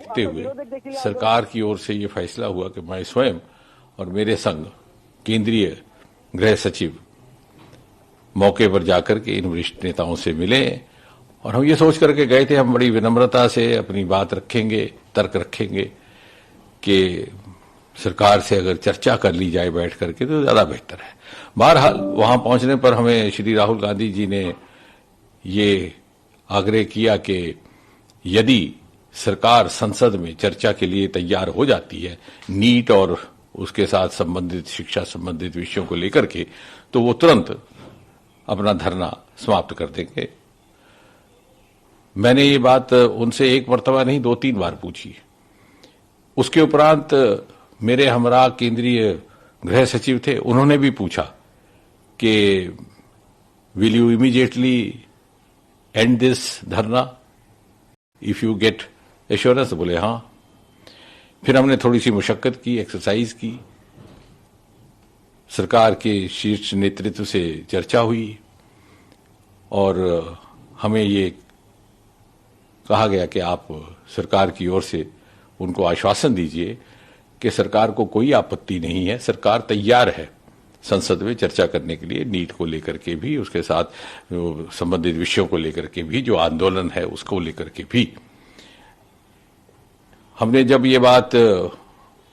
देखते हुए सरकार की ओर से ये फैसला हुआ कि मैं स्वयं और मेरे संग केंद्रीय गृह सचिव मौके पर जाकर के इन वरिष्ठ नेताओं से मिले और हम ये सोच करके गए थे हम बड़ी विनम्रता से अपनी बात रखेंगे, तर्क रखेंगे कि सरकार से अगर चर्चा कर ली जाए बैठ करके तो ज्यादा बेहतर है। बहरहाल वहां पहुंचने पर हमें श्री राहुल गांधी जी ने ये आग्रह किया कि यदि सरकार संसद में चर्चा के लिए तैयार हो जाती है नीट और उसके साथ संबंधित शिक्षा संबंधित विषयों को लेकर के, तो वो तुरंत अपना धरना समाप्त कर देंगे। मैंने ये बात उनसे एक मर्तबा नहीं 2-3 बार पूछी। उसके उपरांत मेरे हमरा केंद्रीय गृह सचिव थे, उन्होंने भी पूछा कि will you immediately and this धरना इफ यू गेट एश्योरेंस। बोले हाँ। फिर हमने थोड़ी सी मुशक्कत की, एक्सरसाइज की, सरकार के शीर्ष नेतृत्व से चर्चा हुई और हमें ये कहा गया कि आप सरकार की ओर से उनको आश्वासन दीजिए कि सरकार को कोई आपत्ति नहीं है, सरकार तैयार है संसद में चर्चा करने के लिए, नीट को लेकर के भी, उसके साथ संबंधित विषयों को लेकर के भी, जो आंदोलन है उसको लेकर के भी। हमने जब ये बात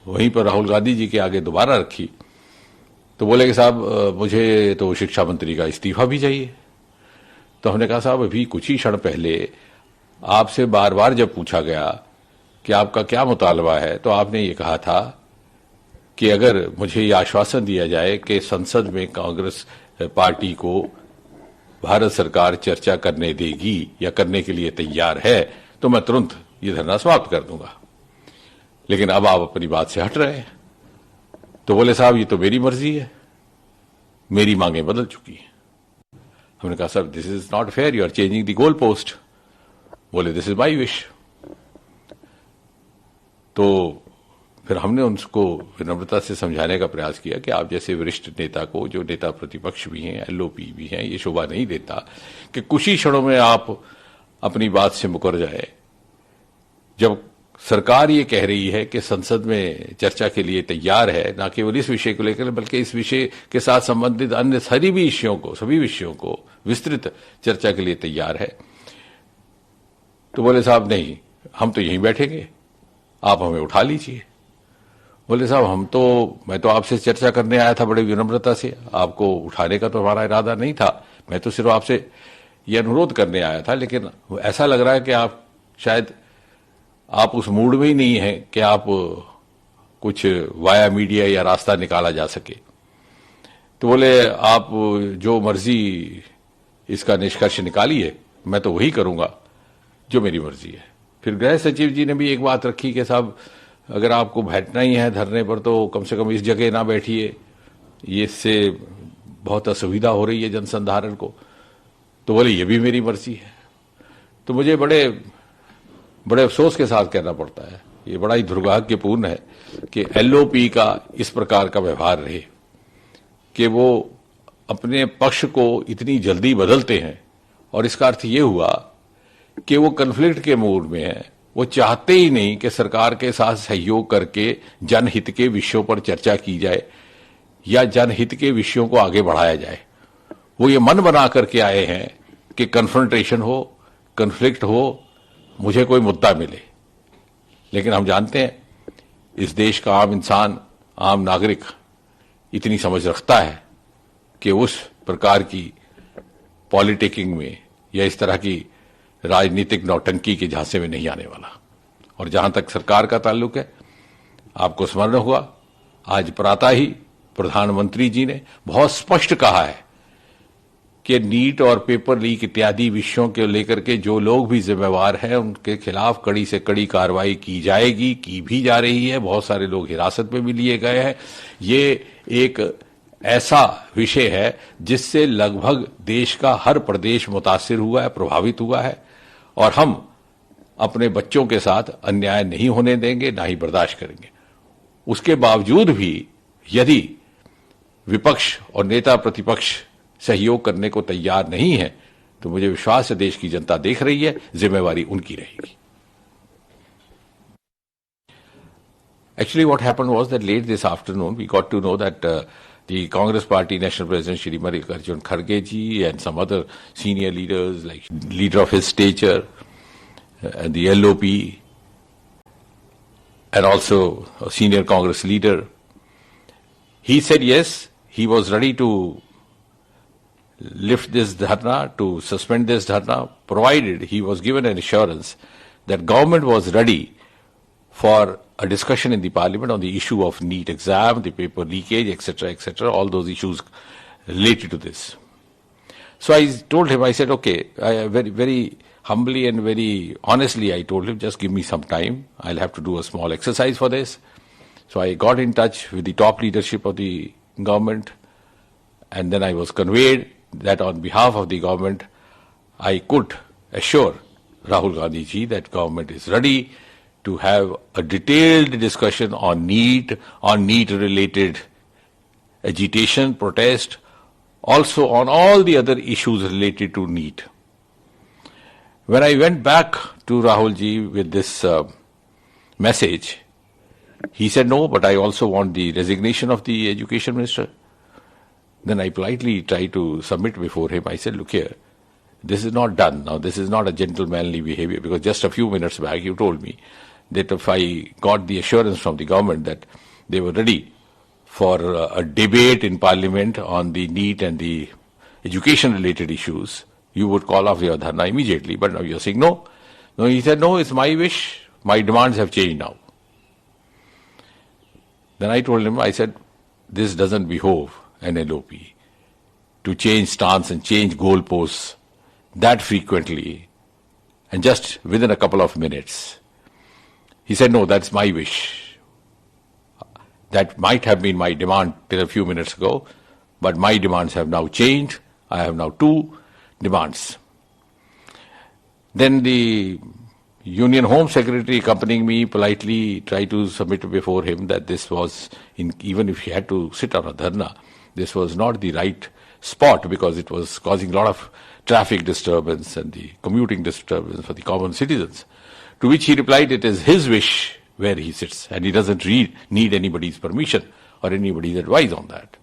वहीं पर राहुल गांधी जी के आगे दोबारा रखी तो बोले कि साहब मुझे तो शिक्षा मंत्री का इस्तीफा भी चाहिए। तो हमने कहा साहब अभी कुछ ही क्षण पहले आपसे बार बार जब पूछा गया कि आपका क्या मुतालबा है तो आपने ये कहा था कि अगर मुझे ये आश्वासन दिया जाए कि संसद में कांग्रेस पार्टी को भारत सरकार चर्चा करने देगी या करने के लिए तैयार है तो मैं तुरंत ये धरना समाप्त कर दूंगा। लेकिन अब आप अपनी बात से हट रहे हैं। तो बोले साहब ये तो मेरी मर्जी है, मेरी मांगें बदल चुकी हैं। हमने कहा साहब this is not fair, you are changing the goal post. बोले दिस इज माई विश। तो फिर हमने उनको विनम्रता से समझाने का प्रयास किया कि आप जैसे वरिष्ठ नेता को, जो नेता प्रतिपक्ष भी हैं, एलओपी भी हैं, ये शोभा नहीं देता कि कुछ ही क्षणों में आप अपनी बात से मुकर जाए। जब सरकार ये कह रही है कि संसद में चर्चा के लिए तैयार है, न केवल इस विषय को लेकर बल्कि इस विषय के साथ संबंधित अन्य सभी विषयों को विस्तृत चर्चा के लिए तैयार है, तो बोले साहब नहीं, हम तो यहीं बैठेंगे, आप हमें उठा लीजिए। बोले साहब मैं तो आपसे चर्चा करने आया था बड़ी विनम्रता से, आपको उठाने का तो हमारा इरादा नहीं था, मैं तो सिर्फ आपसे ये अनुरोध करने आया था। लेकिन ऐसा लग रहा है कि आप शायद आप उस मूड में ही नहीं है कि आप कुछ वाया मीडिया या रास्ता निकाला जा सके। तो बोले आप जो मर्जी इसका निष्कर्ष निकालिए, मैं तो वही करूंगा जो मेरी मर्जी है। फिर गृह सचिव जी ने भी एक बात रखी कि साहब अगर आपको बैठना ही है धरने पर तो कम से कम इस जगह ना बैठिए, ये इससे बहुत असुविधा हो रही है जनसंधारण को। तो बोले ये भी मेरी मर्जी है। तो मुझे बड़े अफसोस के साथ कहना पड़ता है, ये बड़ा ही दुर्भाग्यपूर्ण है कि एलओपी का इस प्रकार का व्यवहार रहे कि वो अपने पक्ष को इतनी जल्दी बदलते हैं। और इसका अर्थ ये हुआ कि वो कन्फ्लिक्ट के मूड में है, वो चाहते ही नहीं कि सरकार के साथ सहयोग करके जनहित के विषयों पर चर्चा की जाए या जनहित के विषयों को आगे बढ़ाया जाए। वो ये मन बना करके आए हैं कि कन्फ्रंटेशन हो, कन्फ्लिक्ट हो, मुझे कोई मुद्दा मिले। लेकिन हम जानते हैं इस देश का आम इंसान, आम नागरिक इतनी समझ रखता है कि उस प्रकार की पॉलिटिकिंग में या इस तरह की राजनीतिक नौटंकी के झांसे में नहीं आने वाला। और जहां तक सरकार का ताल्लुक है, आपको स्मरण हुआ आज प्रातः ही प्रधानमंत्री जी ने बहुत स्पष्ट कहा है कि नीट और पेपर लीक इत्यादि विषयों के लेकर के जो लोग भी जिम्मेवार हैं उनके खिलाफ कड़ी से कड़ी कार्रवाई की जाएगी, की भी जा रही है। बहुत सारे लोग हिरासत में भी लिए गए हैं। ये एक ऐसा विषय है जिससे लगभग देश का हर प्रदेश मुतासिर हुआ है, प्रभावित हुआ है। और हम अपने बच्चों के साथ अन्याय नहीं होने देंगे, ना ही बर्दाश्त करेंगे। उसके बावजूद भी यदि विपक्ष और नेता प्रतिपक्ष सहयोग करने को तैयार नहीं है तो मुझे विश्वास है देश की जनता देख रही है, जिम्मेवारी उनकी रहेगी। Actually, what happened was that late this afternoon, we got to know that the Congress Party National President Shri Mallikarjun Kharge ji and some other senior leaders, like leader of his stature, and the LOP, and also a senior Congress leader, he said yes, he was ready to lift this dharna, to suspend this dharna, provided he was given an assurance that government was ready for a discussion in the parliament on the issue of NEET exam, the paper leakage, etc., all those issues related to this. So I told him, I said, okay, very, very humbly and very honestly, I told him, just give me some time. I'll have to do a small exercise for this. So I got in touch with the top leadership of the government, and then I was conveyed that on behalf of the government, I could assure Rahul Gandhi ji that government is ready to have a detailed discussion on NEET-related agitation, protest, also on all the other issues related to NEET. When I went back to Rahul ji with this message, he said, no, but I also want the resignation of the education minister. Then I politely tried to submit before him. I said, look here, this is not done. Now, this is not a gentlemanly behavior, because just a few minutes back you told me that if I got the assurance from the government that they were ready for a debate in parliament on the NEET and the education-related issues, you would call off your dharna immediately. But now you're saying no. No, he said, no, it's my wish. My demands have changed now. Then I told him, I said, this doesn't behove an LOP to change stance and change goalposts that frequently and just within a couple of minutes. He said, no, that's my wish. That might have been my demand till a few minutes ago, but my demands have now changed. I have now two demands. Then the Union Home Secretary accompanying me politely tried to submit before him that this was, even if he had to sit on a dharna, this was not the right spot because it was causing a lot of traffic disturbance and the commuting disturbance for the common citizens. To which he replied, it is his wish where he sits and he doesn't need anybody's permission or anybody's advice on that.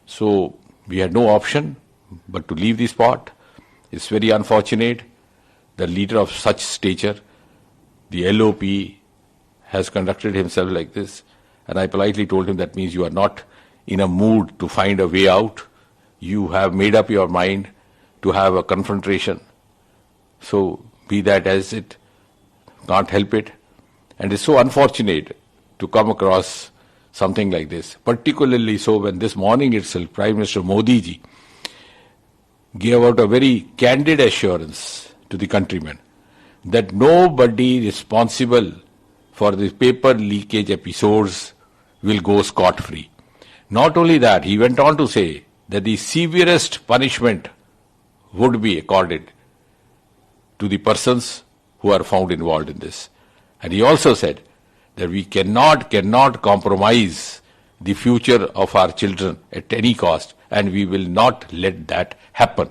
So we had no option but to leave the spot. It's very unfortunate. The leader of such stature, the LOP, has conducted himself like this. And I politely told him that means you are not in a mood to find a way out. You have made up your mind to have a confrontation. So be that as it, can't help it. And it's so unfortunate to come across something like this, particularly so when this morning itself Prime Minister Modi ji gave out a very candid assurance to the countrymen that nobody responsible for the paper leakage episodes will go scot-free. Not only that, he went on to say that the severest punishment would be accorded to the persons who are found involved in this. And he also said that we cannot compromise the future of our children at any cost, and we will not let that happen.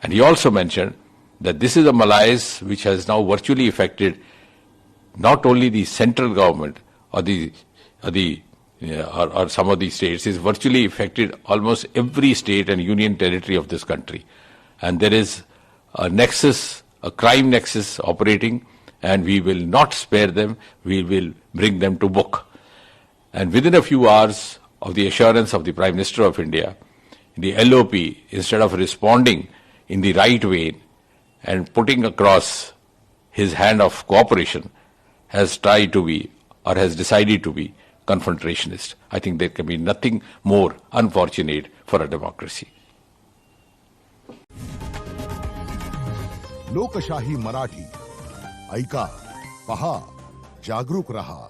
And he also mentioned that this is a malaise which has now virtually affected not only the central government or some of the states, it's virtually affected almost every state and union territory of this country. And there is a nexus, a crime nexus operating, and we will not spare them, we will bring them to book. And within a few hours of the assurance of the Prime Minister of India, the LOP, instead of responding in the right way and putting across his hand of cooperation, has tried to be, or has decided to be, confrontationist. I think there can be nothing more unfortunate for a democracy. लोकशाही मराठी ऐका, पहा, जागरूक रहा.